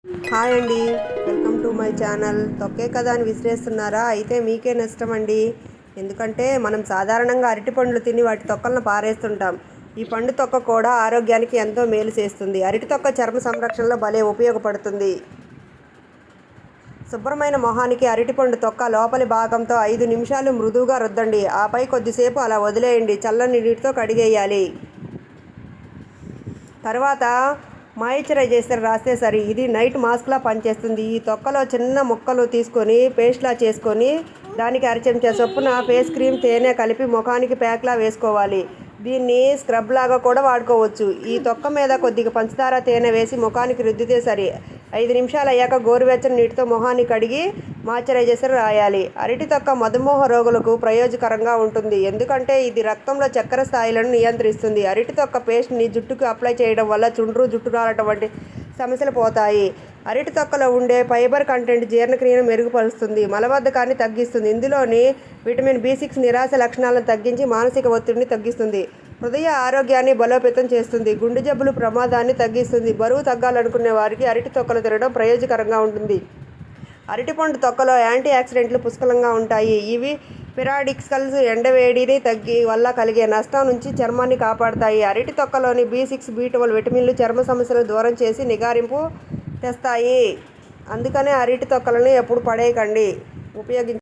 Hi అండి, welcome to my channel. తొక్కే కదా అని విసిరేస్తున్నారా? అయితే మీకే నష్టం అండి. ఎందుకంటే మనం సాధారణంగా అరటి పండ్లు తిని వాటి తొక్కలను పారేస్తుంటాం. ఈ పండు తొక్క కూడా ఆరోగ్యానికి ఎంతో మేలు చేస్తుంది. అరటి తొక్క చర్మ సంరక్షణలో భలే ఉపయోగపడుతుంది. శుభ్రమైన మొహానికి అరటిపండు తొక్క లోపలి భాగంతో 5 నిమిషాలు మృదువుగా రుద్దండి. ఆపై కొద్దిసేపు అలా వదిలేయండి. చల్లని నీటితో కడిగేయాలి. తర్వాత మాయిశ్చరైజర్ రాస్తే సరి. ఇది నైట్ మాస్క్లా పనిచేస్తుంది. ఈ తొక్కలో చిన్న ముక్కలు తీసుకొని పేస్ట్లా చేసుకొని దానికి అరచెంచా చొప్పున ఫేస్ క్రీమ్ తేనె కలిపి ముఖానికి ప్యాక్లా వేసుకోవాలి. దీన్ని స్క్రబ్ లాగా కూడా వాడుకోవచ్చు. ఈ తొక్క మీద కొద్దిగా పంచదార తేనె వేసి ముఖానికి రుద్దితే సరి. 5 నిమిషాలు అయ్యాక గోరువెచ్చని నీటితో మొహాన్ని కడిగి మాయిశ్చరైజర్ రాయాలి. అరటి తొక్క మధుమేహ రోగులకు ప్రయోజకరంగా ఉంటుంది. ఎందుకంటే ఇది రక్తంలో చక్కెర స్థాయిలను నియంత్రిస్తుంది. అరటి తొక్క పేస్ట్ని జుట్టుకు అప్లై చేయడం వల్ల చుండ్రు, జుట్టు రాలటం వంటి సమస్యలు పోతాయి. అరటి తొక్కలో ఉండే ఫైబర్ కంటెంట్ జీర్ణక్రియను మెరుగుపరుస్తుంది, మలబద్ధకాన్ని తగ్గిస్తుంది. ఇందులోని విటమిన్ B6 నిరాశ లక్షణాలను తగ్గించి మానసిక ఒత్తిడిని తగ్గిస్తుంది. హృదయ ఆరోగ్యాన్ని బలోపేతం చేస్తుంది. గుండె జబ్బుల ప్రమాదాన్ని తగ్గిస్తుంది. బరువు తగ్గాలనుకునే వారికి అరటి తొక్కలు తినడం ప్రయోజకరంగా ఉంటుంది. అరటిపండు తొక్కలో యాంటీ ఆక్సిడెంట్లు పుష్కలంగా ఉంటాయి. ఇవి పిరాడికల్స్ ఎండవేడిని తగ్గి వల్ల కలిగే నష్టం నుంచి చర్మాన్ని కాపాడతాయి. అరటి తొక్కలోని B6, B12 విటమిన్లు చర్మ సమస్యలను దూరం చేసి నిగారింపు తెస్తాయి. అందుకనే అరటి తొక్కలను ఎప్పుడు పడేయకండి, ఉపయోగించండి.